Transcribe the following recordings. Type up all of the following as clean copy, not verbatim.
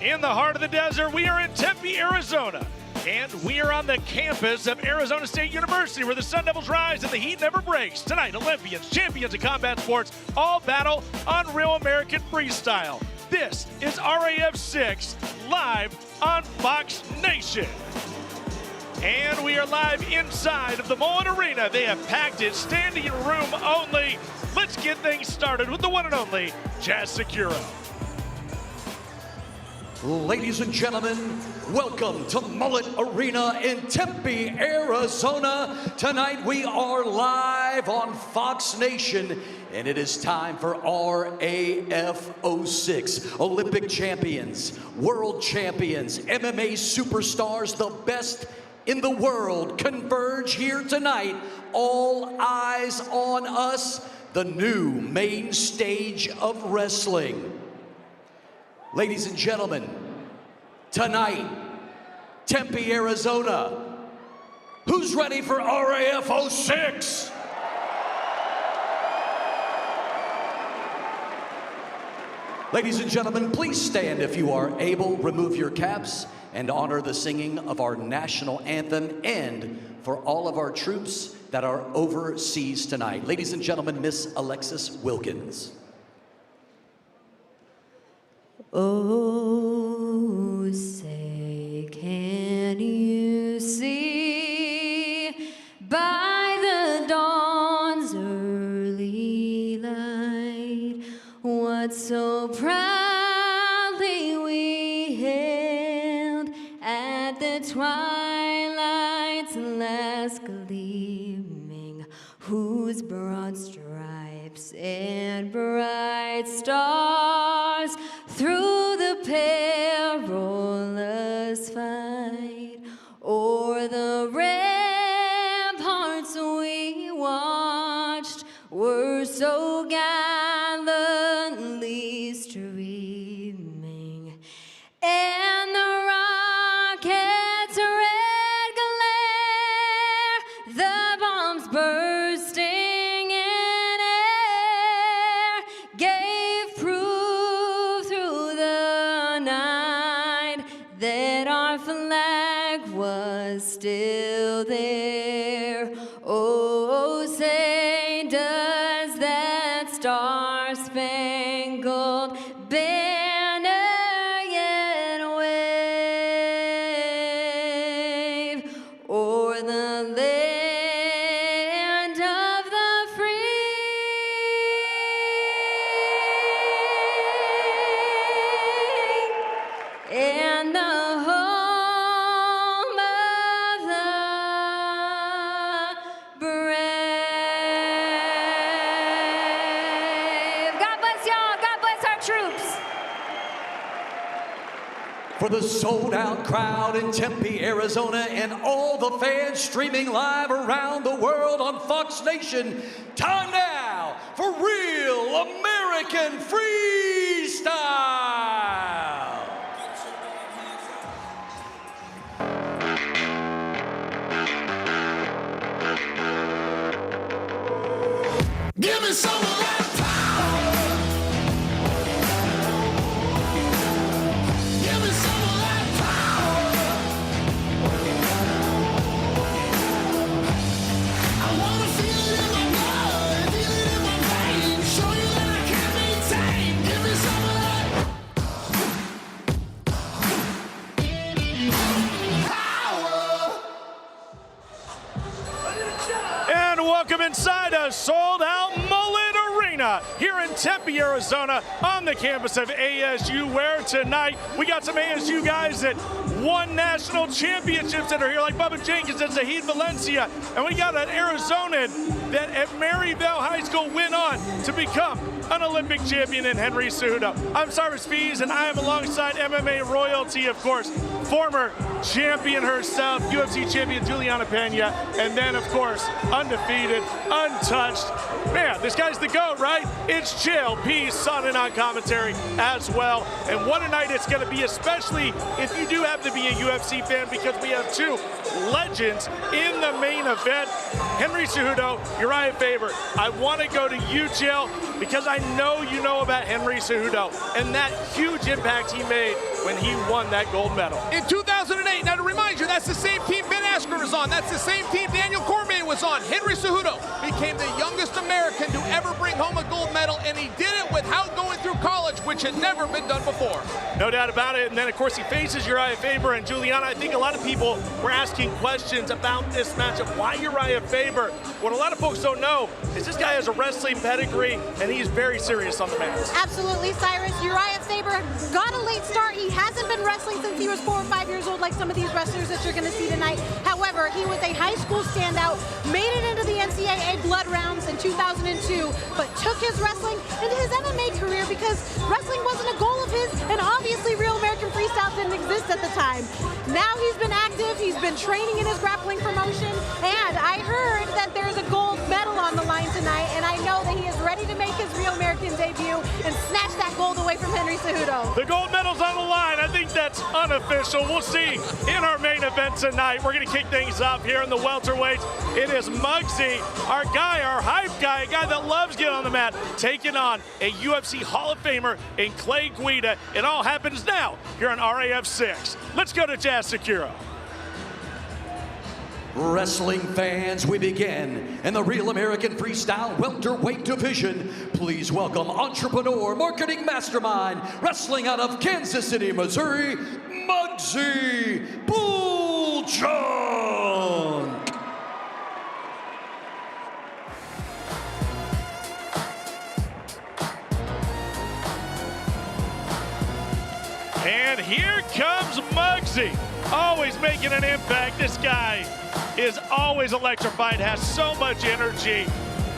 In the heart of the desert, we are in Tempe, Arizona. And we are on the campus of Arizona State University, where the Sun Devils rise and the heat never breaks. Tonight, Olympians, champions of combat sports, all battle on Real American Freestyle. This is RAF06 live on Fox Nation. And we are live inside of the Mullet Arena. They have packed it, standing room only. Let's get things started with the one and only Jazz Securo. Ladies and gentlemen, welcome to Mullet Arena in Tempe, Arizona. Tonight we are live on Fox Nation, and it is time for RAF06. Olympic champions, world champions, MMA superstars, the best in the world converge here tonight. All eyes on us, the new main stage of wrestling. Ladies and gentlemen, tonight, Tempe, Arizona. Who's ready for RAF06? Ladies and gentlemen, please stand if you are able. Remove your caps and honor the singing of our national anthem, and for all of our troops that are overseas tonight. Ladies and gentlemen, Miss Alexis Wilkins. Oh, say, can you see by the dawn's early light what so proudly we hailed at the twilight's last gleaming, whose broad stripes and bright stars through the perilous fight o'er the ramparts we watched were so gallantly streaming, and the rocket's red glare, the bombs bursting in air, gave proof through the night that our flag was still there. Oh, say, does that star-spangled banner yet wave o'er the land of the free and the home of the brave? God bless y'all. God bless our troops. For the sold-out crowd in Tempe, Arizona, and all the fans streaming live around the world on Fox Nation, time now for Real American Freestyle! Give me some of that power. Give me some of that power. I wanna feel it in my blood, feel it in my veins, show you that I can't be tamed. Give me some of that power. And welcome inside a sold-out Mullet Arena here in Tempe, Arizona, on the campus of ASU, where tonight we got some ASU guys that won national championships that are here, like Bubba Jenkins and Zahid Valencia, and we got an Arizonan that at Maryville High School went on to become an Olympic champion in Henry Cejudo. I'm Cyrus Fees, and I am alongside MMA royalty, of course, former champion herself, UFC champion Juliana Pena, and then, of course, undefeated, untouched. Man, this guy's the GOAT, right? It's Chill P. Sonnen on commentary as well. And what a night it's going to be, especially if you do happen to be a UFC fan, because we have two legends in the main event. Henry Cejudo, Uriah Faber, I want to go to you, Jill, because I know you know about Henry Cejudo and that huge impact he made when he won that gold medal. In 2008, now to remind you, that's the same team Ben Askren was on. That's the same team Daniel Cormier was on. Henry Cejudo became the youngest American to ever bring home a gold medal, and he did it without going through college, which had never been done before. No doubt about it. And then, of course, he faces Uriah Faber. And Juliana, I think a lot of people were asking questions about this matchup. Why Uriah Faber? What a lot of folks don't know is this guy has a wrestling pedigree, and he's very serious on the mats. Absolutely, Cyrus. Uriah Faber got a late start. He hasn't been wrestling since he was 4 or 5 years old, like some of these wrestlers that you're going to see tonight. However, he was a high school standout, made it into the NCAA blood rounds in 2002, but took his wrestling into his MMA career because wrestling wasn't a goal of his, and obviously Real American Freestyle didn't exist at the time. Now he's been active, he's been training in his grappling promotion, and I heard that there's a gold medal on the line tonight, and I know that he is ready to make his Real American debut and snatch that gold away from Henry Cejudo. The gold medal's on the line. I think that's unofficial. We'll see in our main event tonight. We're going to kick things off here in the welterweights. It is Mugsy, our guy, our hype guy, a guy that loves getting on the mat, taking on a UFC Hall of Famer in Clay Guida. It all happens now here on RAF6. Let's go to Jazz Securo. Wrestling fans, we begin in the Real American Freestyle welterweight division. Please welcome entrepreneur, marketing mastermind, wrestling out of Kansas City, Missouri, Mugsy Bulldog. And here comes Mugsy, always making an impact. This guy is always electrified, has so much energy.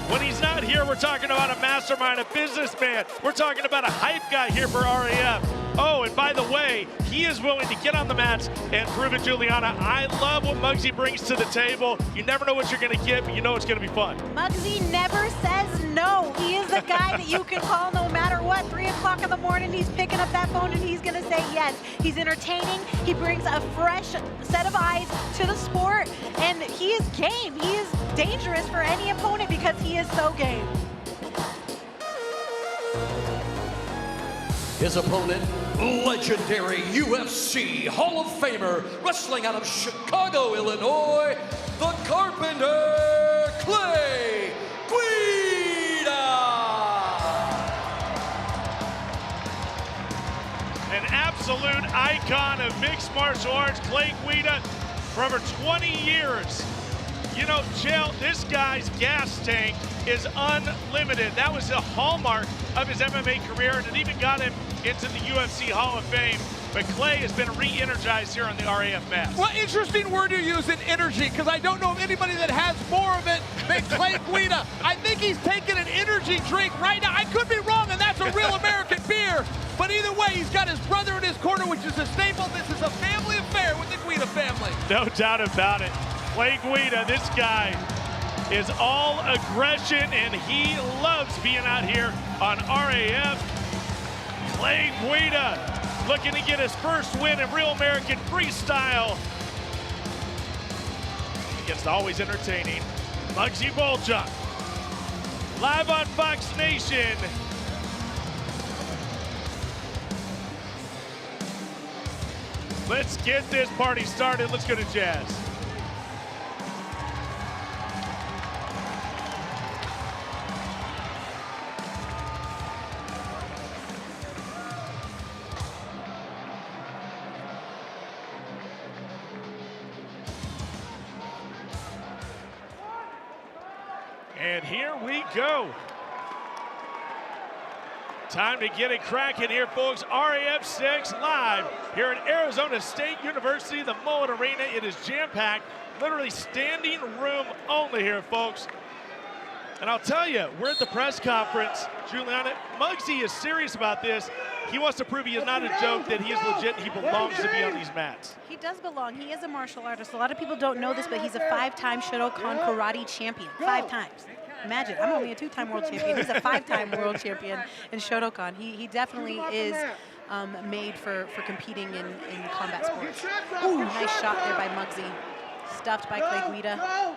When he's not here, we're talking about a mastermind, a businessman. We're talking about a hype guy here for RAF. Oh, and by the way, he is willing to get on the mats and prove it, Juliana. I love what Mugsy brings to the table. You never know what you're going to get, but you know it's going to be fun. Mugsy never says no. He is the guy that you can call no matter what. 3 o'clock in the morning, he's picking up that phone and he's going to say yes. He's entertaining. He brings a fresh set of eyes to the sport, and he is game. He is dangerous for any opponent because he is so game. His opponent, legendary UFC Hall of Famer, wrestling out of Chicago, Illinois, the Carpenter, Clay Guida. An absolute icon of mixed martial arts, Clay Guida, for over 20 years. You know, Jill, this guy's gas tank is unlimited. That was the hallmark of his MMA career, and it even got him into the UFC Hall of Fame. But Clay has been re-energized here on the RAF mat. Well, interesting word you use in energy, because I don't know of anybody that has more of it than Clay Guida. I think he's taking an energy drink right now. I could be wrong, and that's a Real American beer. But either way, he's got his brother in his corner, which is a staple. This is a family affair with the Guida family. No doubt about it. Clay Guida, this guy is all aggression, and he loves being out here on RAF. Clay Guida looking to get his first win in Real American Freestyle against always entertaining Mugsy Bulldog. Live on Fox Nation. Let's get this party started. Let's go to Jazz. And here we go. Time to get it cracking here, folks. RAF6 live here at Arizona State University, the Mullet Arena. It is jam-packed, literally standing room only here, folks. And I'll tell you, we're at the press conference. Juliana, Mugsy is serious about this. He wants to prove he is not a joke, that he is legit, and he belongs to be on these mats. He does belong. He is a martial artist. A lot of people don't know this, but he's a 5-time Shotokan karate champion. 5 times. Imagine, I'm only a 2-time world champion. He's a 5-time world champion in Shotokan. He definitely is made for competing in combat sports. Ooh, nice shot there by Mugsy. Stuffed by Clay Guida.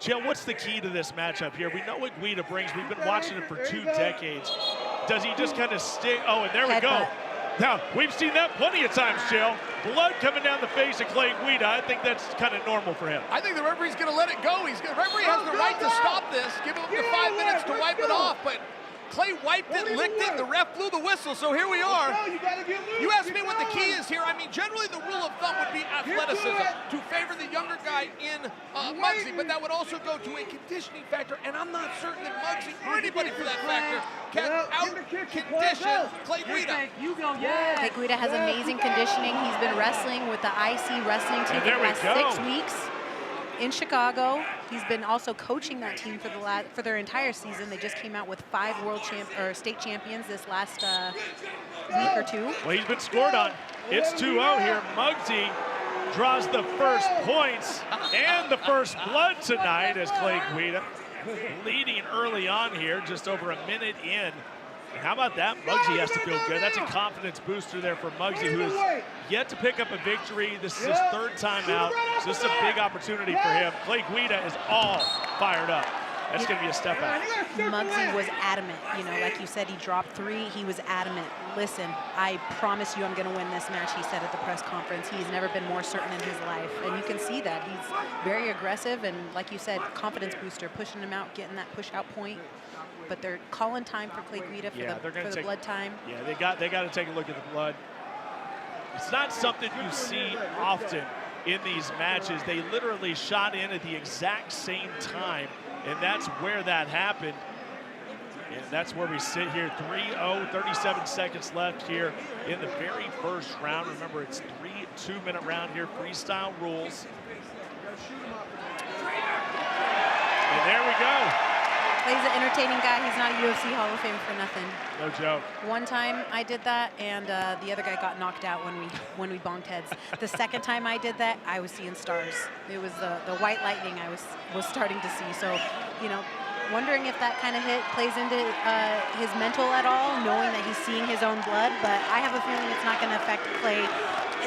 Jill, what's the key to this matchup here? We know what Guida brings. We've been watching him for 2 decades. Does he just kind of stick? Oh, and there we go. Now, we've seen that plenty of times, Jill. Blood coming down the face of Clay Guida. I think that's kind of normal for him. I think the referee's going to let it go. The referee has the right to stop this, give him up to 5 minutes to wipe it off, but Clay wiped it, licked it, the ref blew the whistle, so here we are. You asked me what the key is here. I mean, generally the rule of thumb would be athleticism to favor the younger guy in Mugsy, but that would also go to a conditioning factor, and I'm not certain that Mugsy, or anybody for that factor, can out-condition Clay Guida. Clay Guida has amazing conditioning. He's been wrestling with the IC wrestling team for the last 6 weeks in Chicago. He's been also coaching that team for their entire season. They just came out with 5 state champions this last week or 2. Well, he's been scored on. It's 2-0 here. Mugsy draws the first points and the first blood tonight as Clay Guida leading early on here, just over a minute in. And how about that? Mugsy has to feel good. That's a confidence booster there for Mugsy, who has yet to pick up a victory. This is his 3rd time out, so this is a big opportunity for him. Clay Guida is all fired up. That's going to be a step out. Mugsy was adamant. You know, like you said, he dropped 3. He was adamant. Listen, I promise you I'm going to win this match, he said at the press conference. He's never been more certain in his life, and you can see that. He's very aggressive, and like you said, confidence booster, pushing him out, getting that push-out point. But they're calling time for Clay Guida for the blood time. Yeah, they got to take a look at the blood. It's not something you see often in these matches. They literally shot in at the exact same time, and that's where that happened. And that's where we sit here, 3-0, 37 seconds left here in the very first round. Remember, it's 3 2-minute round here, freestyle rules. And there we go. Clay's an entertaining guy. He's not a UFC Hall of Fame for nothing. No joke. One time I did that, and the other guy got knocked out when we bonked heads. The second time I did that, I was seeing stars. It was the white lightning I was starting to see. So, you know, wondering if that kind of hit plays into his mental at all, knowing that he's seeing his own blood. But I have a feeling it's not going to affect Clay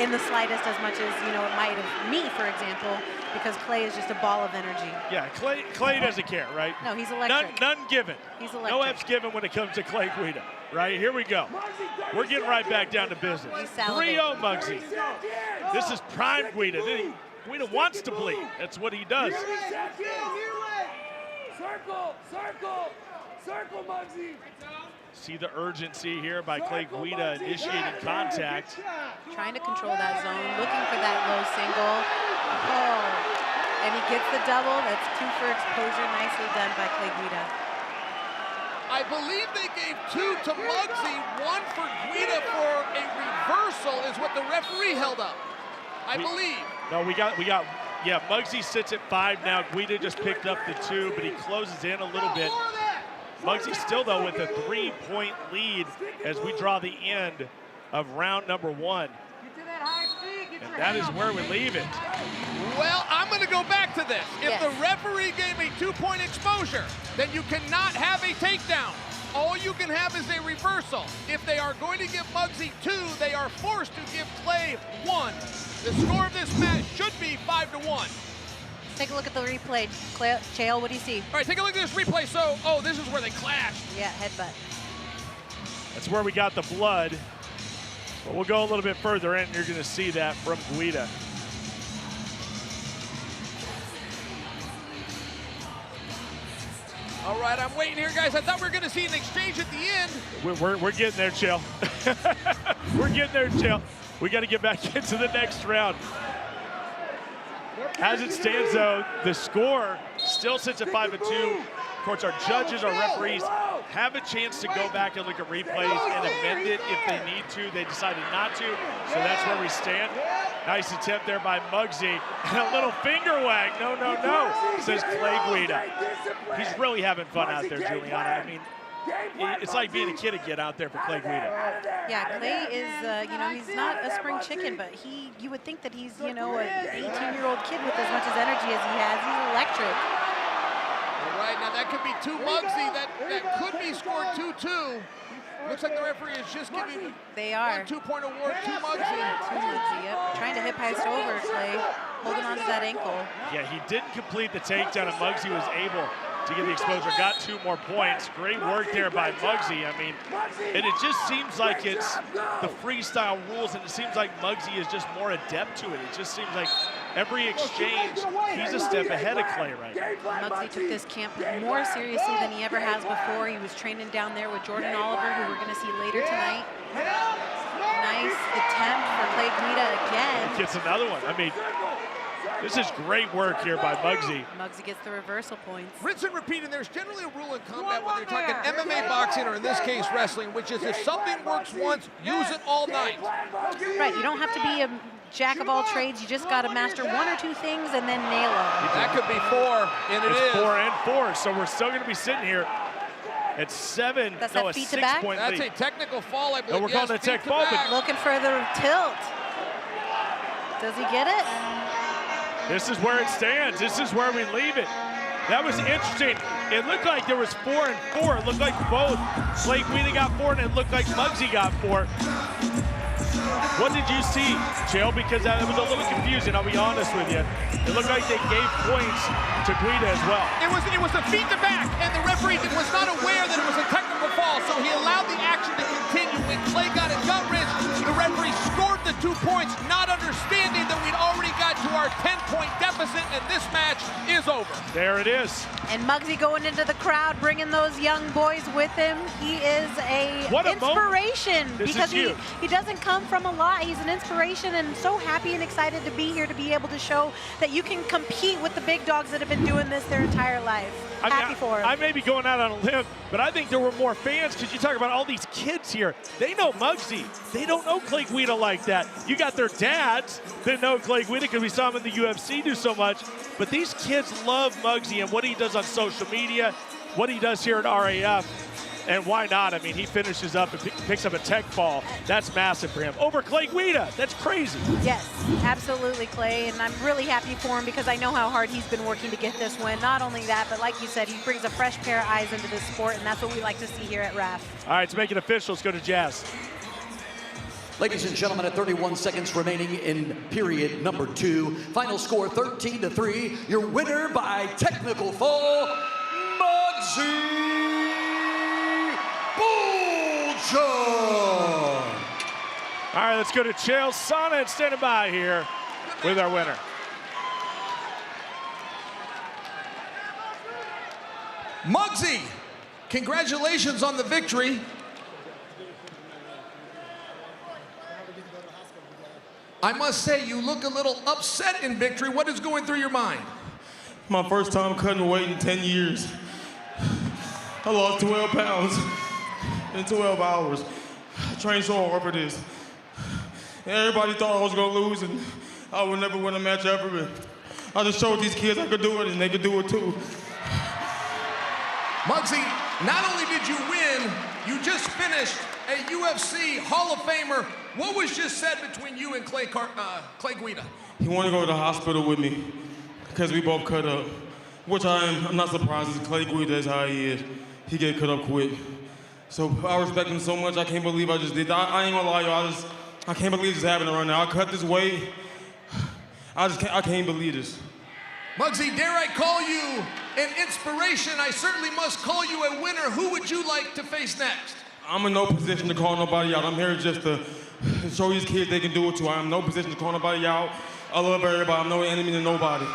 in the slightest as much as, you know, it might have me, for example, because Clay is just a ball of energy. Yeah, Clay doesn't care, right? No, he's electric. None given. He's electric. No F's given when it comes to Clay Guida, right? Here we go. We're getting right back down to business. 3-0 Mugsy. This is prime Guida. Guida wants to bleed. That's what he does. Circle, circle, circle, Mugsy. See the urgency here by Clay Guida initiating contact. Trying to control that zone, looking for that low single. Oh, and he gets the double. That's 2 for exposure. Nicely done by Clay Guida. I believe they gave 2 to Mugsy, 1 for Guida for a reversal is what the referee held up. I believe. No, we got, yeah, Mugsy sits at 5 now. Guida just picked up the 2, but he closes in a little bit. Mugsy still, though, with a 3-point lead as we draw the end of round number 1. And that is where we leave it. Well, I'm going to go back to this. If the referee gave a 2-point exposure, then you cannot have a takedown. All you can have is a reversal. If they are going to give Mugsy 2, they are forced to give Clay 1. The score of this match should be 5-1. Take a look at the replay. Chael, what do you see? All right, take a look at this replay. So, oh, this is where they clashed. Yeah, headbutt. That's where we got the blood. But we'll go a little bit further in, and you're going to see that from Guida. All right, I'm waiting here, guys. I thought we were going to see an exchange at the end. We're getting there, Chael. We're getting there, Chael. We got to get back into the next round. As it stands, though, the score still sits at 5-2. Of course, our judges, our referees have a chance to go back and look at replays and amend it if they need to. They decided not to, so that's where we stand. Nice attempt there by Mugsy. And a little finger wag. No, no, no, says Clay Guida. He's really having fun out there, Juliana. I mean, it's like being a kid again out there for Clay Guida. Yeah, Clay is, you know, he's not a spring chicken, but you would think that he's, you know, an 18-year-old kid with as much as energy as he has. He's electric. All right, now that could be 2 Mugsy. That could be scored 2-2. Looks like the referee is just giving they are. 1 2-point award to Mugsy. Yep. Trying trying to hip heist over, Clay. Holding on to that ankle. Yeah, he didn't complete the takedown, and Mugsy was able to get the exposure. Got 2 more points. Great work there by Mugsy. I mean, and it just seems like it's the freestyle rules, and it seems like Mugsy is just more adept to it. It just seems like every exchange, he's a step ahead of Clay right now. Mugsy took this camp more seriously than he ever has before. He was training down there with Jordan Oliver, who we're going to see later tonight. Nice attempt for Clay Guida again. He gets another one. I mean, this is great work here by Mugsy. Mugsy gets the reversal points. Rinse and repeat, and there's generally a rule in combat when they're talking MMA boxing, or in this case wrestling, which is if something works once, use it all night. Right, you don't have to be a jack of all trades. You just got to master 1 or 2 things and then nail them. That could be 4, and It's is. 4 and 4, so we're still going to be sitting here at 7. That's no, that a feet to back? 6-point That's lead. a technical fall, I believe. No, we're calling it a tech feet to fall, but back. Looking for the tilt. Does he get it? This is where it stands. This is where we leave it. That was interesting. It looked like there was 4 and 4. It looked like both. Clay Guida got 4, and it looked like Mugsy got 4. What did you see, Jill? Because that was a little confusing, I'll be honest with you. It looked like they gave points to Guida as well. It was the feet to back, and the referee was not aware that it was a technical fall, so he allowed the action to continue. When Clay got it gut-wrenched, the referee scored the 2 points, not understanding that we'd already got to our 10-point deficit, and this match is over. There it is. And Mugsy going into the crowd, bringing those young boys with him. He is What a inspiration This is because huge. he doesn't come from a lot. He's an inspiration, and so happy and excited to be here to be able to show that you can compete with the big dogs that have been doing this their entire life. Happy for him. I may be going out on a limb, but I think there were more fans because you talk about all these kids here. They know Mugsy. They don't know Clay Guida like that. You got their dads that know Clay Guida because we saw him in the UFC do so much. But these kids love Mugsy and what he does on social media, what he does here at RAF. And why not? I mean, he finishes up and picks up a tech fall. That's massive for him. Over Clay Guida. That's crazy. Yes, absolutely, Clay. And I'm really happy for him because I know how hard he's been working to get this win. Not only that, but like you said, he brings a fresh pair of eyes into this sport, and that's what we like to see here at RAF. All right, to make it official, let's go to Jazz. Ladies and gentlemen, at 31 seconds remaining in period number 2, final score 13-3. Your winner by technical fall, Mugsy. All right, let's go to Chael Sonnen and standing by here with our winner. Mugsy, congratulations on the victory. I must say, you look a little upset in victory. What is going through your mind? My first time cutting weight in 10 years. I lost 12 pounds in 12 hours. I trained so hard for this. And everybody thought I was gonna lose and I would never win a match ever. And I just showed these kids I could do it and they could do it too. Mugsy, not only did you win, you just finished a UFC Hall of Famer. What was just said between you and Clay Guida? He wanted to go to the hospital with me because we both cut up, which I'm not surprised. Clay Guida is how he is. He get cut up quick. So I respect him so much. I can't believe I just did that. I ain't gonna lie, y'all. I can't believe this is happening right now. I cut this weight. I can't believe this. Mugsy, dare I call you an inspiration? I certainly must call you a winner. Who would you like to face next? I'm in no position to call nobody out. I'm here just to show these kids they can do it too. I'm in no position to call nobody out. I love everybody. I'm no enemy to nobody.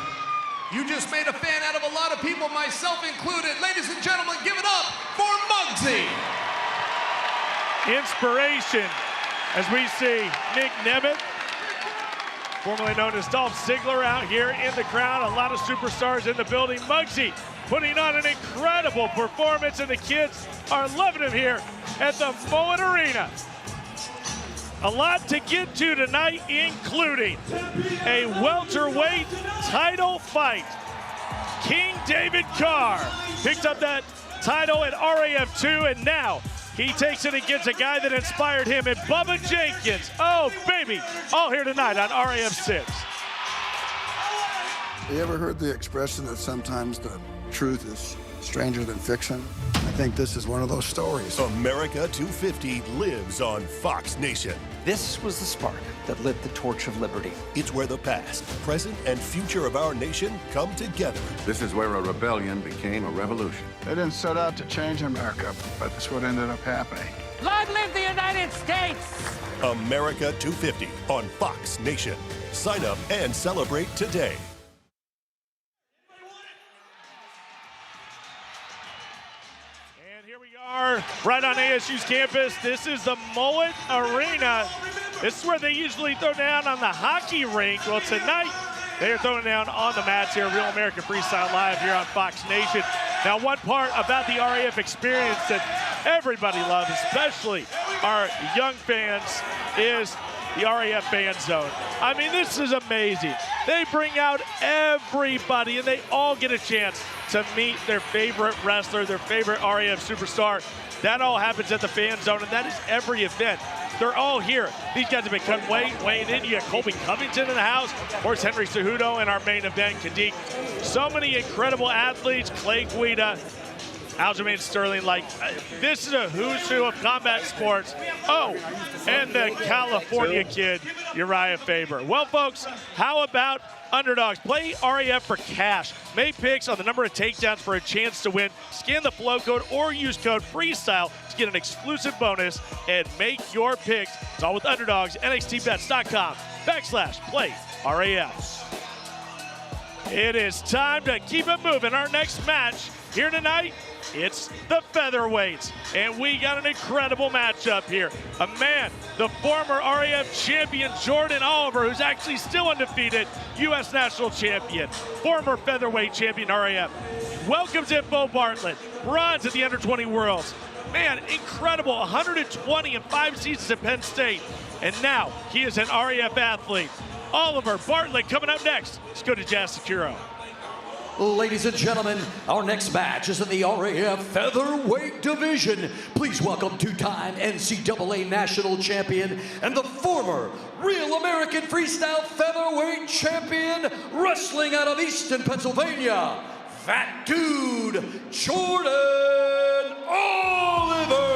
You just made a fan out of a lot of people, myself included. Ladies and gentlemen, give it up for Mugsy. Inspiration as we see Nick Nemeth, formerly known as Dolph Ziggler, out here in the crowd. A lot of superstars in the building. Mugsy putting on an incredible performance, and the kids are loving him here at the Mullet Arena. A lot to get to tonight, including a welterweight title fight. King David Carr picked up that title at RAF2, and now he takes it against a guy that inspired him in Bubba Jenkins. Oh, baby, all here tonight on RAF6. You ever heard the expression that sometimes the truth is stranger than fiction. I think this is one of those stories. America 250 lives on Fox Nation. This was the spark that lit the torch of liberty. It's where the past, present, and future of our nation come together. This is where a rebellion became a revolution. They didn't set out to change America, but that's what ended up happening. Long live the United States! America 250 on Fox Nation. Sign up and celebrate today. And here we are, right on ASU's campus. This is the Mullet Arena. This is where they usually throw down on the hockey rink. Well, tonight, they are throwing down on the mats here, Real American Freestyle Live here on Fox Nation. Now, one part about the RAF experience that everybody loves, especially our young fans, is the RAF fan zone. I mean, this is amazing. They bring out everybody, and they all get a chance to meet their favorite wrestler, their favorite RAF superstar. That all happens at the fan zone, and that is every event. They're all here. These guys have been weighing in. You got Colby Covington in the house, of course, Henry Cejudo in our main event, Kadik. So many incredible athletes, Clay Guida, Aljamain Sterling. Like, this is a who's who of combat sports. Oh, and the California kid, Uriah Faber. Well, folks, how about underdogs? Play RAF for cash. Make picks on the number of takedowns for a chance to win. Scan the flow code or use code Freestyle to get an exclusive bonus and make your picks. It's all with underdogs. NXTbets.com/play RAF. It is time to keep it moving. Our next match here tonight, it's the featherweights, and we got an incredible matchup here. A man, the former RAF champion Jordan Oliver, who's actually still undefeated, U.S. national champion, former featherweight champion RAF, welcomes in Bo Bartlett, bronze at the Under-20 Worlds. Man, incredible, 120 in 5 seasons at Penn State, and now he is an RAF athlete. Oliver Bartlett coming up next. Let's go to Jazz Securo. Ladies and gentlemen, our next match is in the RAF featherweight division. Please welcome two-time NCAA national champion and the former Real American Freestyle featherweight champion, wrestling out of Easton, Pennsylvania, Fat Dude Jordan Oliver.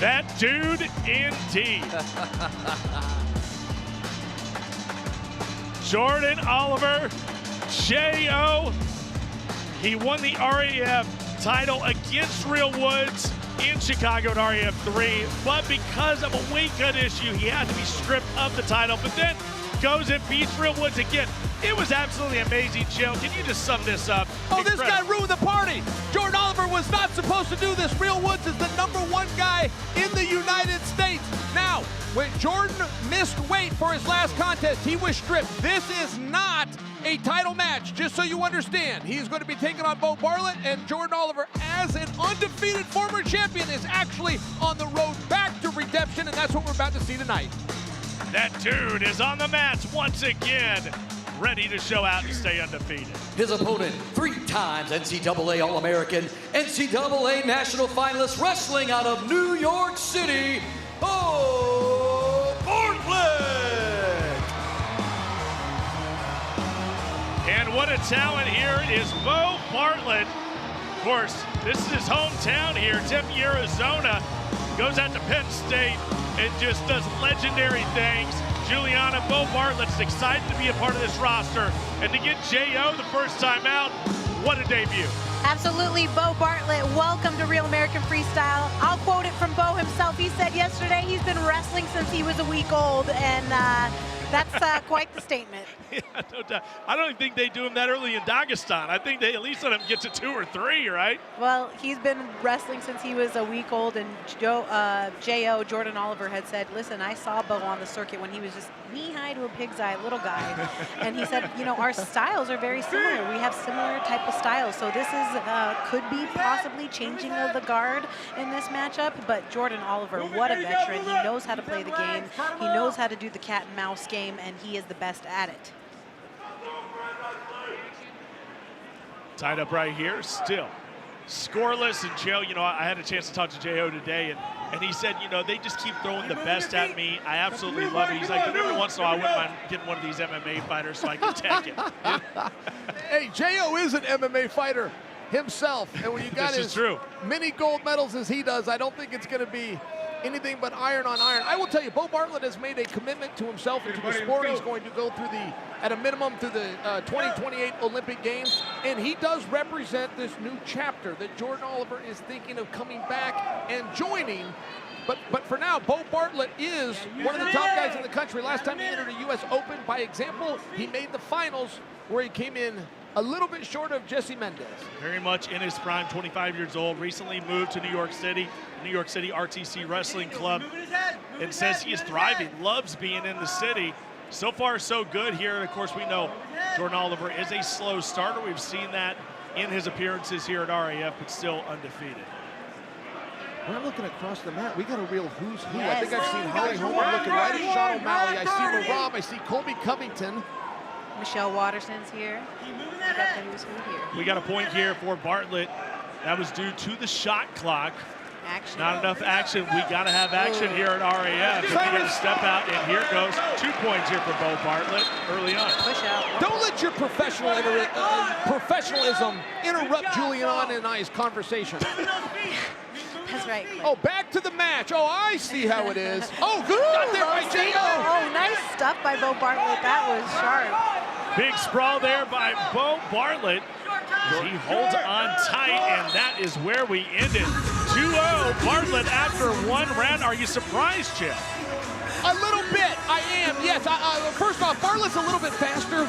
That dude indeed. Jordan Oliver, J.O. He won the RAF title against Real Woods in Chicago at RAF 3, but because of a weight cut issue, he had to be stripped of the title, but then goes and beats Real Woods again. It was absolutely amazing, Jill. Can you just sum this up? Oh, this guy ruined the party. Jordan Oliver was not supposed to do this. Real Woods is the #1 guy in the United States. Now, when Jordan missed weight for his last contest, he was stripped. This is not a title match, just so you understand. He's going to be taking on Bo Bartlett, and Jordan Oliver, as an undefeated former champion, is actually on the road back to redemption, and that's what we're about to see tonight. That dude is on the mats once again, ready to show out and stay undefeated. His opponent, 3 times NCAA All-American, NCAA national finalist, wrestling out of New York City, Bo Bartlett. And what a talent here is Bo Bartlett. Of course, this is his hometown here, Tempe, Arizona. Goes out to Penn State and just does legendary things. Juliana, Bo Bartlett's excited to be a part of this roster. And to get J.O. the first time out, what a debut. Absolutely, Bo Bartlett, welcome to Real American Freestyle. I'll quote it from Bo himself. He said yesterday he's been wrestling since he was a week old, and that's quite the statement. Yeah, no doubt. I don't think they do him that early in Dagestan. I think they at least let him get to 2 or 3, right? Well, he's been wrestling since he was a week old, and J.O. Jordan Oliver had said, listen, I saw Bo on the circuit when he was just knee-high to a pig's eye, little guy. And he said, you know, our styles are very similar. We have similar type of styles. So this is could be possibly changing of the guard in this matchup. But Jordan Oliver, what a veteran. He knows how to play the game. He knows how to do the cat and mouse game, and he is the best at it. Tied up right here, still scoreless. And Joe, you know, I had a chance to talk to J.O. today, and he said, you know, they just keep throwing the best at me. I absolutely love it. He's like, but every once in a while, I wouldn't mind getting one of these MMA fighters so I can tag it. Hey, J.O. is an MMA fighter himself, and when you got his many gold medals as he does, I don't think it's going to be anything but iron on iron. I will tell you, Bo Bartlett has made a commitment to himself and to the sport. He's going to go through at a minimum, through the 2028 Olympic Games, and he does represent this new chapter that Jordan Oliver is thinking of coming back and joining. But for now, Bo Bartlett is one of the top guys in the country. Last time he entered a U.S. Open, by example, he made the finals where he came in a little bit short of Jesse Mendez. Very much in his prime, 25 years old, recently moved to New York City RTC Wrestling Club, and says he is thriving, loves being in the city. So far, so good here. And of course, we know Jordan Oliver is a slow starter. We've seen that in his appearances here at RAF, but still undefeated. When I'm looking across the mat, we got a real who's who. I think I've seen Holly Holman looking right at Sean O'Malley. I see Marab, I see Colby Covington. Michelle Watterson's here. We got a point here for Bartlett. That was due to the shot clock. Action. Not enough action. We got to have action here at RAF. We got to step out, and here goes 2 points here for Bo Bartlett early on. Push out. Don't let your professionalism interrupt Julian and I's conversation. That's right. Oh, back to the match. Oh, I see how it is. Oh, good. Got there by J.O. Oh, nice stuff by Bo Bartlett. That was sharp. Big sprawl there by Bo Bartlett. He holds on tight, and that is where we ended. 2-0 Bartlett after 1 round. Are you surprised, Chip? A little bit, I am, yes. First off, Bartlett's a little bit faster.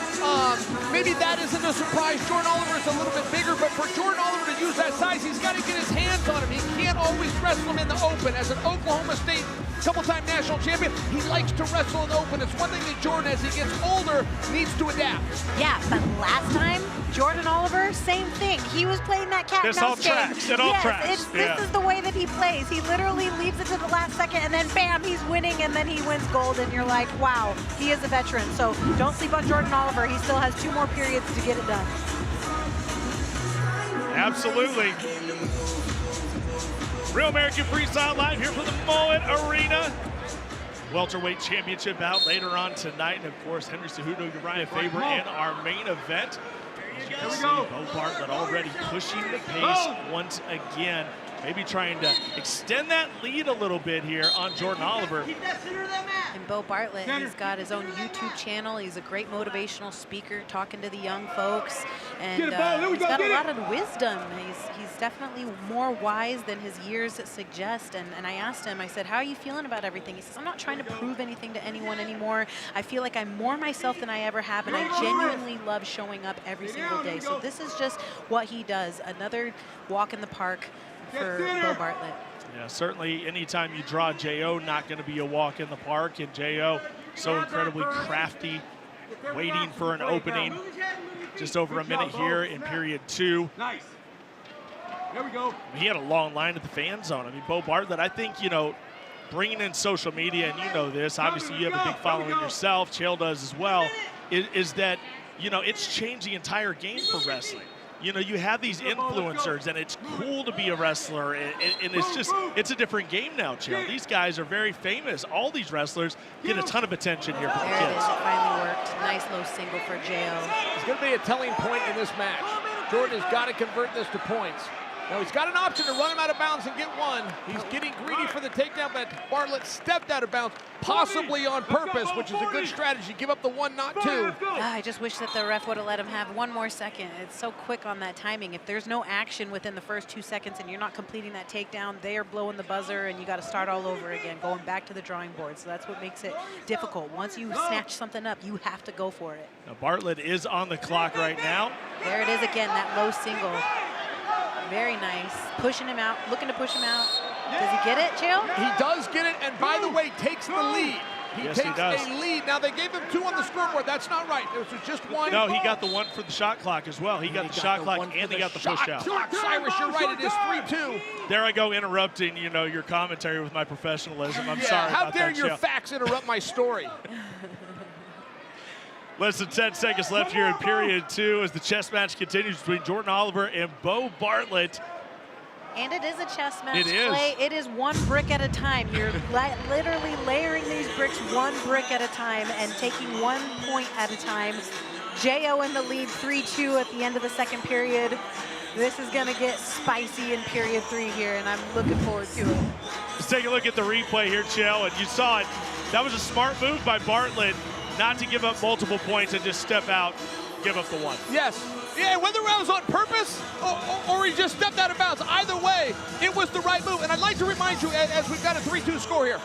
Maybe that isn't a surprise. Jordan Oliver is a little bit bigger, but for Jordan Oliver to use that size, he's got to get his hands on him. He can't always wrestle him in the open. As an Oklahoma State couple-time national champion, he likes to wrestle in the open. It's one thing that Jordan, as he gets older, needs to adapt. Yeah, but last time, Jordan Oliver, same thing. He was playing that cat and mouse game. It all tracks. This is the way that he plays. He literally leaves it to the last second, and then bam, he's winning, and then he wins gold, and you're like, wow, he is a veteran. So don't sleep on Jordan Oliver. He still has 2 more periods to get it done. Absolutely. Real American Freestyle live here from the Mullet Arena. Welterweight championship bout later on tonight. And of course, Henry Cejudo, Uriah Faber in our main event. As you can see, Bo Bartlett already pushing the pace once again. Maybe trying to extend that lead a little bit here on Jordan Oliver. And Bo Bartlett, he's got his own YouTube channel. He's a great motivational speaker, talking to the young folks. And he's got a lot of wisdom. He's definitely more wise than his years suggest. And I asked him, I said, how are you feeling about everything? He says, I'm not trying to prove anything to anyone anymore. I feel like I'm more myself than I ever have, and I genuinely love showing up every single day. So this is just what he does. Another walk in the park for Bo Bartlett. Yeah, certainly anytime you draw J.O., not going to be a walk in the park. And J.O., so incredibly crafty, waiting for an opening. Just over a minute here in period 2. Nice. There we go. He had a long line at the fan zone. I mean, Bo Bartlett, I think, you know, bringing in social media, and you know this, obviously you have a big following yourself, Chael does as well, is that, you know, it's changed the entire game for wrestling. You know, you have these influencers, and it's cool to be a wrestler, and it's just, it's a different game now, Chael. These guys are very famous. All these wrestlers get a ton of attention here from the There it kids. is. It finally worked. Nice low single for J.O. It's going to be a telling point in this match. Jordan has got to convert this to points. Now, he's got an option to run him out of bounds and get one. He's getting greedy for the takedown, but Bartlett stepped out of bounds, possibly on purpose, which is a good strategy. Give up the 1, not 2. I just wish that the ref would have let him have 1 more second. It's so quick on that timing. If there's no action within the first 2 seconds and you're not completing that takedown, they are blowing the buzzer, and you got to start all over again, going back to the drawing board. So that's what makes it difficult. Once you snatch something up, you have to go for it. Now, Bartlett is on the clock right now. There it is again, that low single. Very nice. Pushing him out, looking to push him out. Does he get it, Chael? He does get it, and by the way, takes the lead. He Yes, takes he does. a lead. Now, they gave him 2 on the scoreboard. That's not right. It was just 1. No, he got the 1 for the shot clock as well. He got the shot clock, and he got the push out. Cyrus, you're right. It is 3-2. There I go, interrupting, you know, your commentary with my professionalism. I'm sorry how about dare that, your Chael. facts interrupt my story? Less than 10 seconds left here in period 2 as the chess match continues between Jordan Oliver and Bo Bartlett. And it is a chess match. It is. Clay. It is one brick at a time. You're literally layering these bricks one brick at a time and taking 1 point at a time. Jo in the lead, 3-2 at the end of the second period. This is going to get spicy in period 3 here, and I'm looking forward to it. Let's take a look at the replay here, Chael, and you saw it. That was a smart move by Bartlett not to give up multiple points and just step out, give up the one. Yes. Yeah, whether that was on purpose or he just stepped out of bounds, either way, it was the right move. And I'd like to remind you, as we've got a 3-2 score here,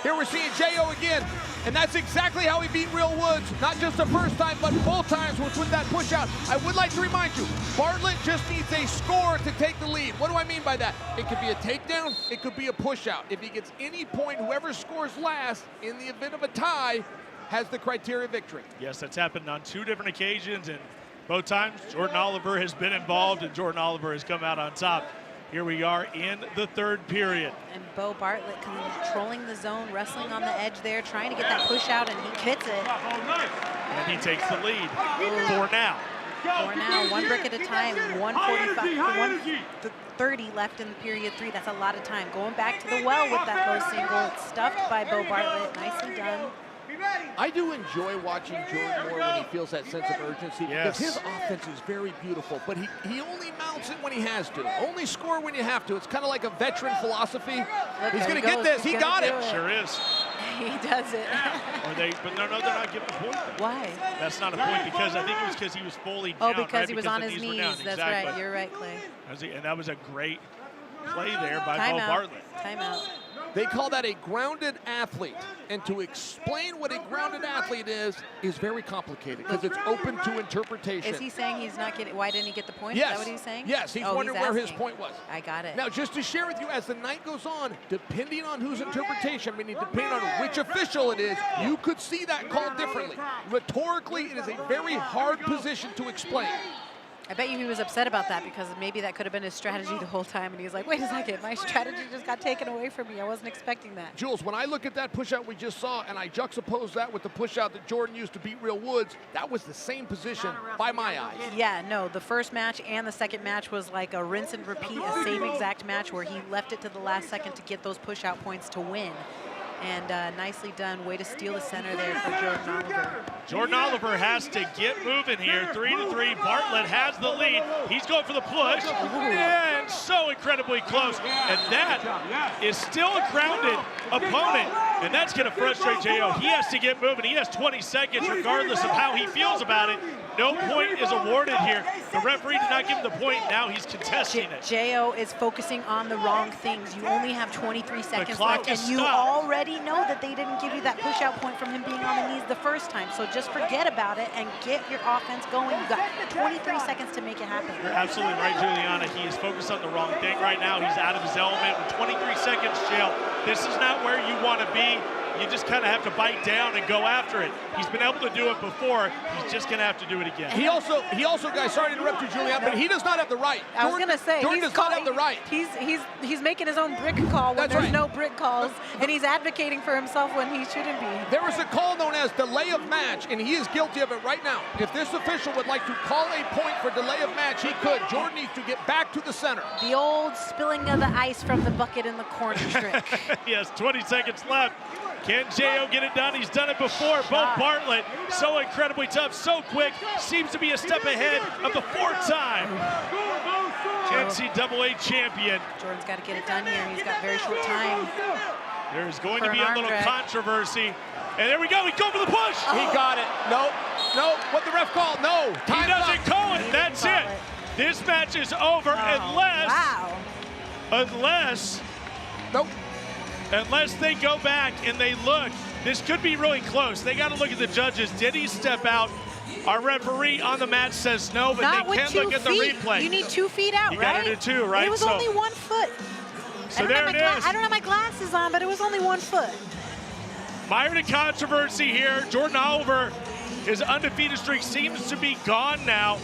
we're seeing Jo again, and that's exactly how he beat Real Woods, not just the first time, but both times with that push out. I would like to remind you, Bartlett just needs a score to take the lead. What do I mean by that? It could be a takedown, it could be a push out. If he gets any point, whoever scores last in the event of a tie has the criteria victory. Yes, that's happened on 2 different occasions, and both times Jordan Oliver has been involved, and Jordan Oliver has come out on top. Here we are in the 3rd period. And Bo Bartlett controlling the zone, wrestling on the edge there, trying to get that push out, and he hits it. And he takes the lead. 4 now. 4 now, 1 brick at a time, 130 left in period 3. That's a lot of time. Going back to the well with that low single. It's stuffed by Bo Bartlett. Nicely done. I do enjoy watching Jordan more when he feels that sense of urgency, because his offense is very beautiful, but he only mounts it when he has to. Only score when you have to. It's kind of like a veteran philosophy. He's going to get this. He got it. Sure is. He does it. But no, they're not giving a point. Why? That's not a point, because I think it was because he was fully down. Oh, because right? he was on his knees. That's exactly. right. You're right, Clay. And that was a great play there by Bo Timeout. Bartlett. Timeout. They call that a grounded athlete. And to explain what a grounded athlete is very complicated, because it's open to interpretation. Is he saying he's not getting, why didn't he get the point? Yes. Is that what he's saying? Yes, he's wondering where his point was. I got it. Now, just to share with you, as the night goes on, depending on whose interpretation, meaning depending on which official it is, you could see that called differently. Rhetorically, it is a very hard position to explain. I bet you he was upset about that, because maybe that could have been his strategy the whole time, and he was like, wait a second, my strategy just got taken away from me. I wasn't expecting that. Jules, when I look at that push-out we just saw, and I juxtapose that with the push-out that Jordan used to beat Real Woods, that was the same position by my eyes. Yeah, no, the first match and the second match was like a rinse and repeat, a same exact match where he left it to the last second to get those push-out points to win. And nicely done. Way to steal the center there for Jordan Oliver. Jordan Oliver has to get moving here. 3-3. Bartlett has the lead. He's going for the push. And so incredibly close. And that is still a grounded opponent. And that's going to frustrate Jo. He has to get moving. He has 20 seconds regardless of how he feels about it. No point is awarded here. The referee did not give him the point. Now he's contesting it. Jo is focusing on the wrong things. You only have 23 seconds left, and you stopped. already know that they didn't give you that push-out point from him being on the knees the first time. So just forget about it and get your offense going. You got 23 seconds to make it happen. You're absolutely right, Juliana. He is focused on the wrong thing right now. He's out of his element with 23 seconds, Jill. This is not where you want to be. You just kind of have to bite down and go after it. He's been able to do it before. He's just going to have to do it again. He also, guys, sorry to interrupt you, Juliana, but he does not have the right. I was going to say, Jordan does not have the right. He's making his own brick call when there's no brick calls, and he's advocating for himself when he shouldn't be. There was a call known as delay of match, and he is guilty of it right now. If this official would like to call a point for delay of match, he could. Jordan needs to get back to the center. The old spilling of the ice from the bucket in the corner trick. Yes, 20 seconds left. Can Jo get it done? He's done it before. Bo Bartlett, so incredibly tough, so quick, seems to be a step ahead of the 4-time NCAA champion. Jordan's got to get it done here. He's got very short time. There's going to be a little controversy. And there we go. He's going for the push. Oh. He got it. No. What the ref called? No. He doesn't call it. That's it. This match is over unless they go back and they look. This could be really close. They got to look at the judges. Did he step out? Our referee on the match says no, but they can look at the replay. You need 2 feet out, you right? You got to do 2, right? It was only 1 foot. So there it is. I don't have my glasses on, but it was only 1 foot. Minor to controversy here. Jordan Oliver, his undefeated streak seems to be gone now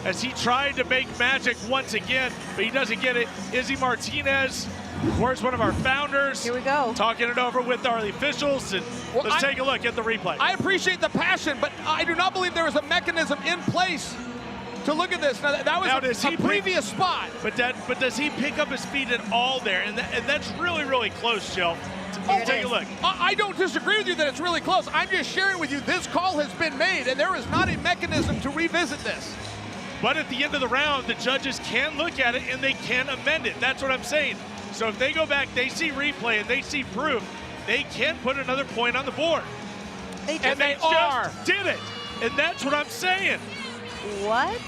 as he tried to make magic once again, but he doesn't get it. Izzy Martinez, of course, one of our founders. Here we go. Talking it over with our officials, and let's take a look at the replay. I appreciate the passion, but I do not believe there is a mechanism in place to look at this. Now, that was a previous spot. But that but does he pick up his feet at all there? And that's really, really close, Jill. Take a look. I don't disagree with you that it's really close. I'm just sharing with you this call has been made, and there is not a mechanism to revisit this. But at the end of the round, the judges can look at it and they can amend it. That's what I'm saying. So if they go back, they see replay, and they see proof, they can put another point on the board. They just did it. And that's what I'm saying. What?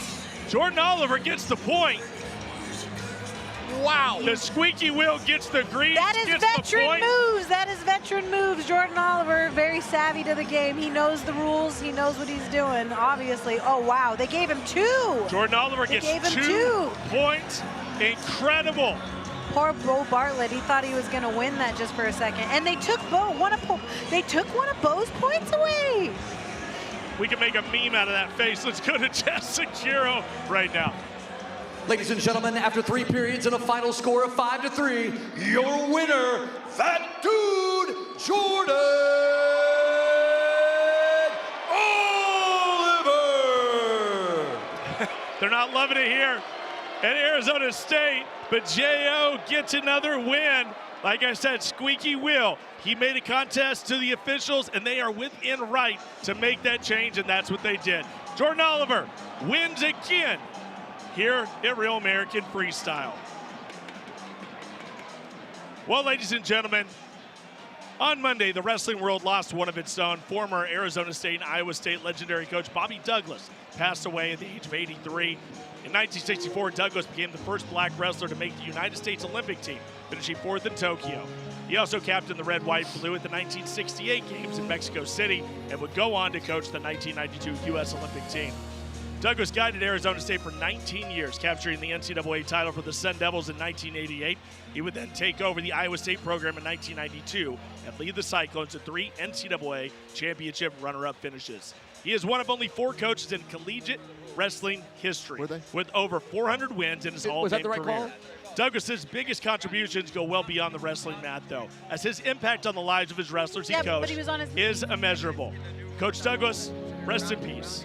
Jordan Oliver gets the point. Wow. The squeaky wheel gets the green. That is veteran moves. That is veteran moves. Jordan Oliver, very savvy to the game. He knows the rules. He knows what he's doing, obviously. Oh, wow. They gave him 2. Jordan Oliver gets 2 points. Incredible. Poor Bo Bartlett. He thought he was going to win that just for a second. And they took one of Bo's points away. We can make a meme out of that face. Let's go to Jess Securo right now. Ladies and gentlemen, after 3 periods and a final score of 5-3, your winner, Fat Dude Jordan Oliver. They're not loving it here at Arizona State, but J.O. gets another win. Like I said, squeaky wheel. He made a contest to the officials, and they are within right to make that change, and that's what they did. Jordan Oliver wins again here at Real American Freestyle. Well, ladies and gentlemen, on Monday, the wrestling world lost one of its own. Former Arizona State and Iowa State legendary coach Bobby Douglas passed away at the age of 83. In 1964, Douglas became the first black wrestler to make the United States Olympic team, finishing 4th in Tokyo. He also captained the red, white, blue at the 1968 Games in Mexico City and would go on to coach the 1992 U.S. Olympic team. Douglas guided Arizona State for 19 years, capturing the NCAA title for the Sun Devils in 1988. He would then take over the Iowa State program in 1992 and lead the Cyclones to 3 NCAA championship runner-up finishes. He is one of only 4 coaches in collegiate wrestling history with over 400 wins in his Hall of Fame career. Call? Douglas's biggest contributions go well beyond the wrestling mat, though, as his impact on the lives of his wrestlers he coached is immeasurable. Coach Douglas, rest in peace.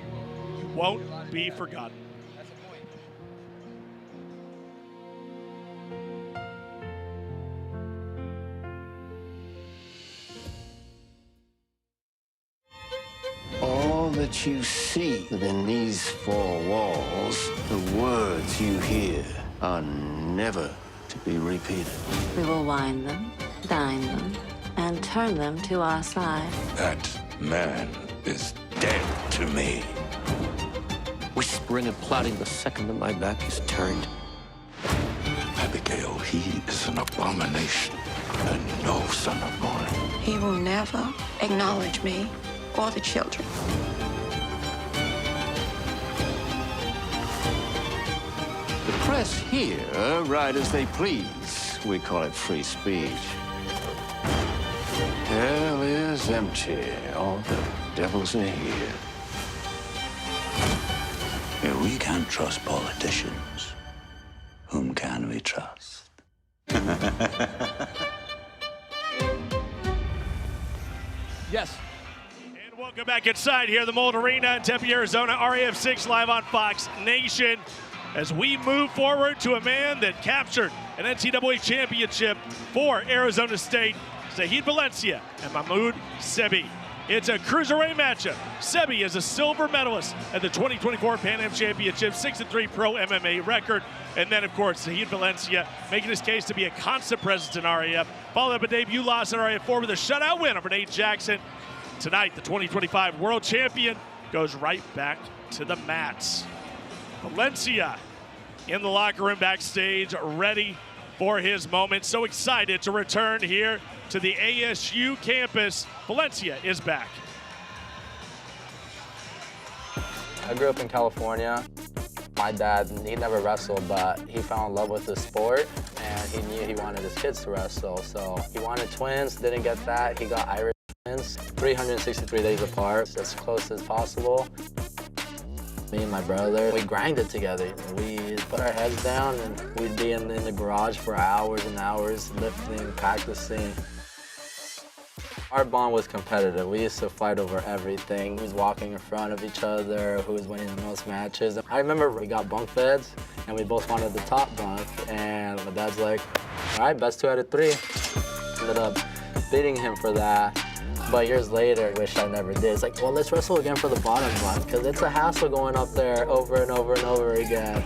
You won't be forgotten. All that you see within these 4 walls, the words you hear, are never to be repeated. We will wine them, dine them, and turn them to our side. That man is dead to me. Whispering and plotting the second that my back is turned. Abigail, he is an abomination and no son of mine. He will never acknowledge me or the children. The press here write as they please. We call it free speech. Hell is empty. All the devils are here. If we can't trust politicians, whom can we trust? Yes. And welcome back inside here at the Mold Arena in Tempe, Arizona. RAF06 live on Fox Nation as we move forward to a man that captured an NCAA championship for Arizona State, Zahid Valencia and Mahmoud Sebie. It's a cruiserweight matchup. Sebie is a silver medalist at the 2024 Pan Am Championship, 6-3 pro MMA record. And then, of course, Zahid Valencia making his case to be a constant presence in RAF. Followed up a debut loss in RAF4 with a shutout win over Nate Jackson. Tonight, the 2025 world champion goes right back to the mats. Valencia in the locker room backstage, ready for his moment. So excited to return here to the ASU campus. Valencia is back. I grew up in California. My dad, he never wrestled, but he fell in love with the sport, and he knew he wanted his kids to wrestle. So he wanted twins, didn't get that. He got Irish twins, 363 days apart, as close as possible. Me and my brother, we grinded together. We put our heads down, and we'd be in the garage for hours and hours, lifting, practicing. Our bond was competitive. We used to fight over everything. Who's walking in front of each other, who was winning the most matches. I remember we got bunk beds, and we both wanted the top bunk. And my dad's like, all right, best 2 out of 3. Ended up beating him for that. But years later, I wish I never did. It's like, well, let's wrestle again for the bottom bunk, because it's a hassle going up there over and over and over again.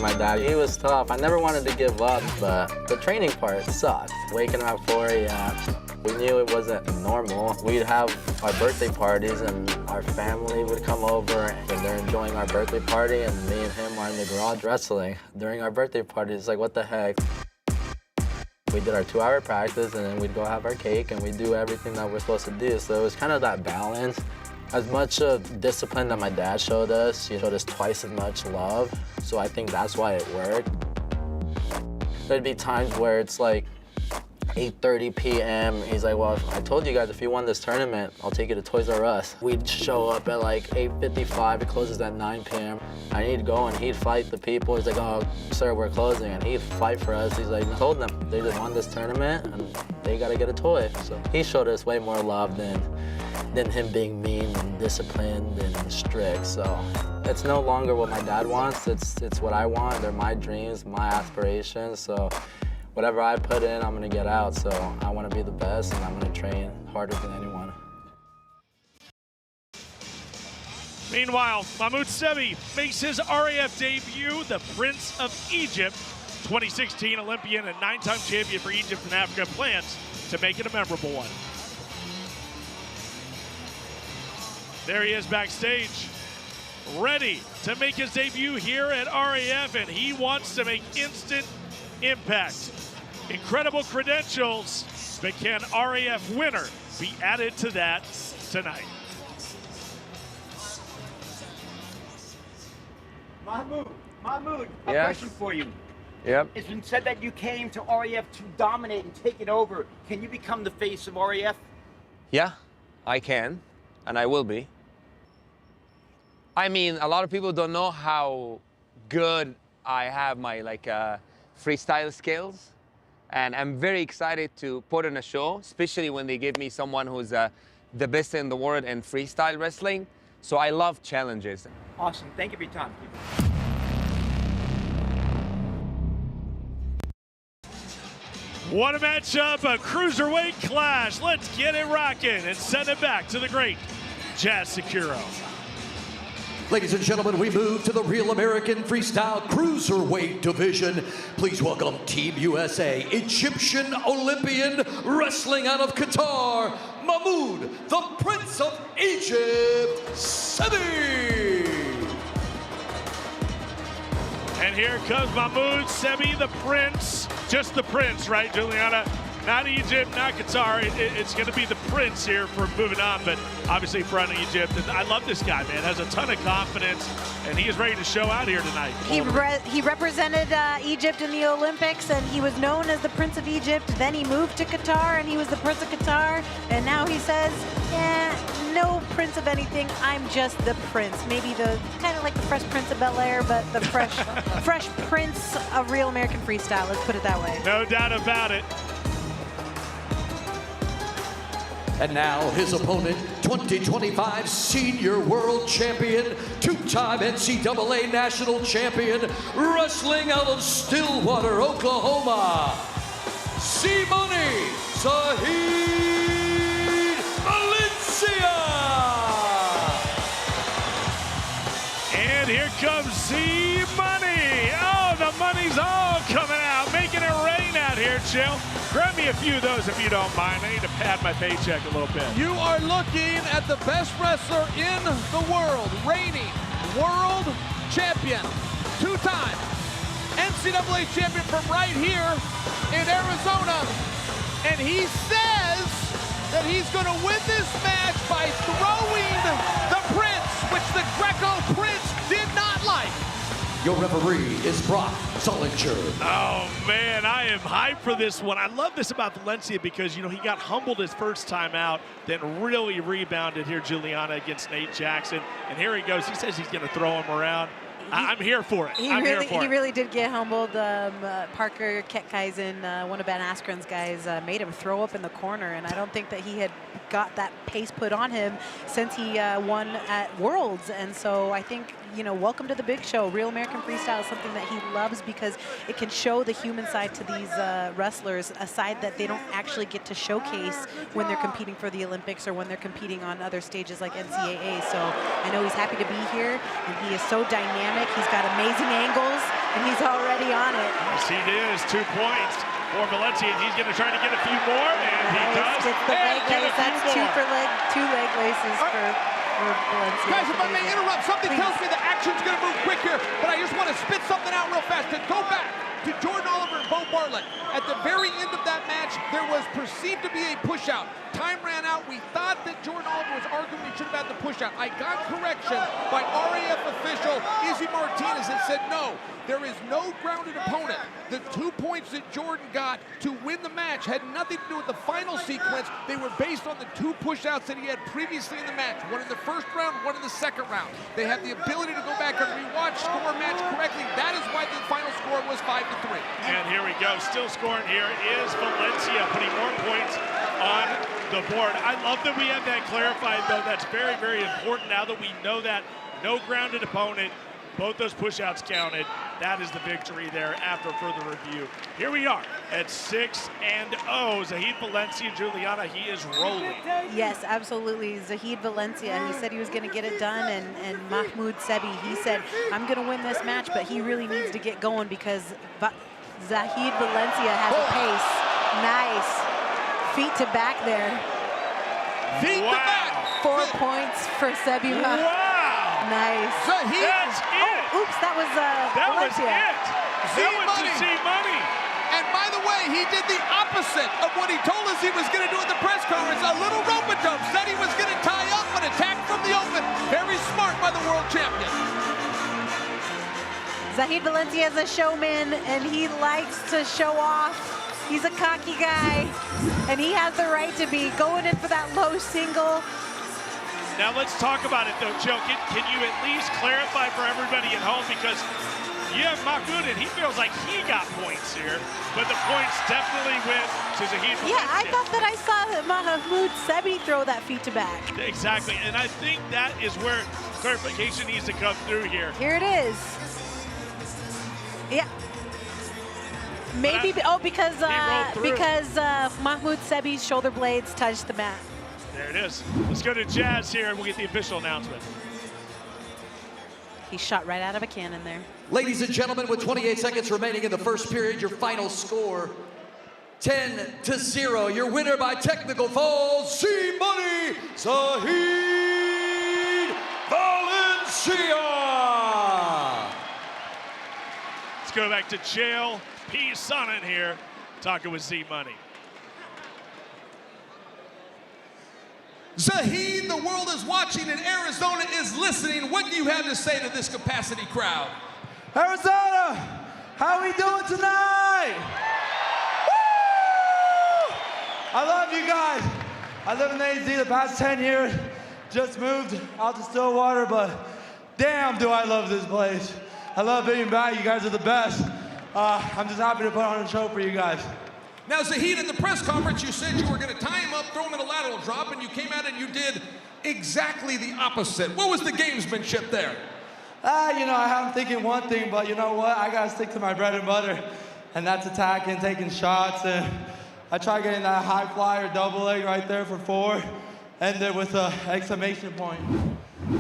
My dad, he was tough. I never wanted to give up, but the training part sucked. Waking up at 4 a.m. We knew it wasn't normal. We'd have our birthday parties and our family would come over and they're enjoying our birthday party and me and him are in the garage wrestling during our birthday party. It's like, what the heck? We did our 2-hour practice and then we'd go have our cake and we'd do everything that we're supposed to do. So it was kind of that balance. As much discipline that my dad showed us, he showed us twice as much love. So I think that's why it worked. There'd be times where it's like 8:30 p.m. He's like, well, I told you guys if you won this tournament, I'll take you to Toys R Us. We'd show up at like 8:55, it closes at 9 p.m. I need to go and he'd fight the people. He's like, oh, sir, we're closing. And he'd fight for us. He's like, I told them, they just won this tournament and they gotta get a toy. So he showed us way more love than him being mean and disciplined and strict. So it's no longer what my dad wants, it's what I want. They're my dreams, my aspirations. So whatever I put in, I'm gonna get out. So I wanna be the best and I'm gonna train harder than anyone. Meanwhile, Mahmoud Sebie makes his RAF debut, the Prince of Egypt. 2016 Olympian and 9-time champion for Egypt and Africa, plans to make it a memorable one. There he is backstage, ready to make his debut here at RAF, and he wants to make instant impact. Incredible credentials, but can RAF winner be added to that tonight? Mahmoud, a Yes. question for you. Yep. It's been said that you came to RAF to dominate and take it over. Can you become the face of RAF? Yeah, I can, and I will be. I mean, a lot of people don't know how good I have my freestyle skills, and I'm very excited to put on a show, especially when they give me someone who's the best in the world in freestyle wrestling. So I love challenges. Awesome. Thank you for your time. What a matchup, a cruiserweight clash. Let's get it rocking and send it back to the great Jazz Securo. Ladies and gentlemen, we move to the Real American Freestyle Cruiserweight Division. Please welcome Team USA, Egyptian Olympian, wrestling out of Qatar, Mahmoud, the Prince of Egypt, Sebie. And here comes Mahmoud Sebie, the Prince. Just the Prince, right, Juliana? Not Egypt, not Qatar. It's going to be the Prince here for moving on, but obviously from Egypt. And I love this guy, man. Has a ton of confidence, and he is ready to show out here tonight. He represented Egypt in the Olympics, and he was known as the Prince of Egypt. Then he moved to Qatar, and he was the Prince of Qatar. And now he says, no Prince of anything. I'm just the Prince. Maybe the kind of like the Fresh Prince of Bel-Air, but the fresh Prince of Real American Freestyle. Let's put it that way. No doubt about it. And now his opponent, 2025 Senior World Champion, 2-time NCAA National Champion, wrestling out of Stillwater, Oklahoma, Sebie Valencia. And here comes Z-Money. Oh, the money's all coming out, making it rain out here, Chill. Grab me a few of those if you don't mind. I need to pad my paycheck a little bit. You are looking at the best wrestler in the world, reigning world champion, 2-time NCAA champion from right here in Arizona. And he says that he's going to win this match by throwing the Prince, which the Greco Prince did not like. Your referee is Brock Zollinger. Oh, man, I am hyped for this one. I love this about Valencia because, you know, he got humbled his first time out, then really rebounded here, Juliana, against Nate Jackson. And here he goes. He says he's going to throw him around. I'm here for it. He really did get humbled. Parker Ketkaisen, one of Ben Askren's guys, made him throw up in the corner, and I don't think that he had got that pace put on him since he won at Worlds. And so I think you know, welcome to the big show. Real American Freestyle is something that he loves because it can show the human side to these wrestlers, a side that they don't actually get to showcase when they're competing for the Olympics or when they're competing on other stages like NCAA. So I know he's happy to be here, and he is so dynamic. He's got amazing angles, and he's already on it. Yes, he is. 2 points for Valencia, and he's going to try to get a few more, and he does. Gets the leg lace. That's two leg laces for Valencia. Guys, if I may interrupt, something tells me the action's going to move quick here, but I just want to spit something out real fast to go back to Jordan Oliver and Bo Bartlett. At the very end of that match, there was perceived to be a push-out. Time ran out. We thought that Jordan Oliver was arguing he should have had the push-out. I got correction by RAF official Izzy Martinez that said no. There is no grounded opponent. The 2 points that Jordan got to win the match had nothing to do with the final sequence. They were based on the 2 push-outs that he had previously in the match. One in the first round, one in the second round. They have the ability to go back and rewatch, score match correctly. That is why the final score was 5-3. And here we go. Still scoring here is Valencia, putting more points on the board. I love that we have that clarified, though. That's very, very important now that we know that no grounded opponent. Both those push-outs counted. That is the victory there after further review. Here we are at 6-0. Zahid Valencia, Juliana, he is rolling. Yes, absolutely. Zahid Valencia, he said he was going to get it done, and Mahmoud Sebie, he said, I'm going to win this match, but he really needs to get going because Zahid Valencia has a pace. Nice. Feet to back there. Feet to back. 4 points for Sebie. Wow. Nice. Zahid. That's it. Oh, oops, that was That was Valencia. it. That was to see money. And by the way, he did the opposite of what he told us he was going to do at the press conference. A little rope-a-dope. Said he was going to tie up and attack from the open. Very smart by the world champion. Zahid Valencia is a showman, and he likes to show off. He's a cocky guy, and he has the right to be going in for that low single. Now let's talk about it, though, Joe. Can you at least clarify for everybody at home? Because you have Mahmoud, and he feels like he got points here, but the points definitely went to Zahid Valencia. Yeah, I thought that I saw Mahmoud Sebie throw that feet to back. Exactly, and I think that is where clarification needs to come through here. Here it is. Yeah. Maybe, because Mahmoud Sebie's shoulder blades touched the mat. There it is. Let's go to Jazz here, and we'll get the official announcement. He shot right out of a cannon there. Ladies and gentlemen, with 28 seconds remaining in the first period, your final score, 10-0. Your winner by technical fall, C-Money, Zahid Valencia. Let's go back to jail. P. Sonnet here, talking with Z-Money. Zahid, the world is watching and Arizona is listening. What do you have to say to this capacity crowd? Arizona, how we doing tonight? Woo! I love you guys. I live in AZ the past 10 years. Just moved out to Stillwater, but damn do I love this place. I love being back. You guys are the best. I'm just happy to put on a show for you guys. Now, Zahid, in the press conference, you said you were going to tie him up, throw him in a lateral drop, and you came out and you did exactly the opposite. What was the gamesmanship there? You know, I have him thinking one thing, but you know what? I got to stick to my bread and butter, and that's attacking, taking shots, and I try getting that high flyer double leg right there for 4, ended with an exclamation point.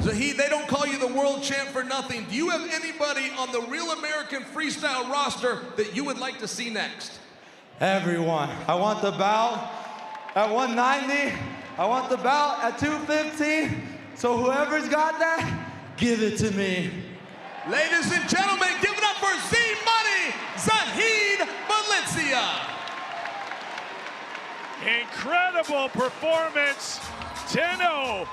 Zahid, they don't call you the world champ for nothing. Do you have anybody on the Real American Freestyle roster that you would like to see next? Everyone. I want the bout at 190. I want the bout at 215. So whoever's got that, give it to me. Ladies and gentlemen, give it up for Z-Money, Zahid Valencia. Incredible performance. 10-0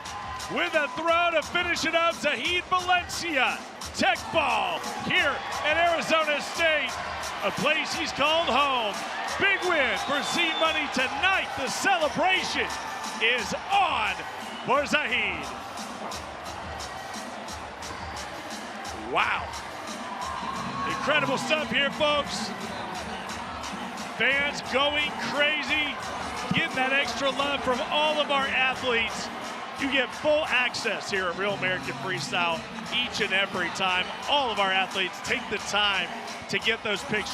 with a throw to finish it up. Zahid Valencia. Tech ball here at Arizona State, a place he's called home. Big win for Z-Money tonight. The celebration is on for Zahid. Wow. Incredible stuff here, folks. Fans going crazy, getting that extra love from all of our athletes. You get full access here at Real American Freestyle each and every time. All of our athletes take the time to get those pictures.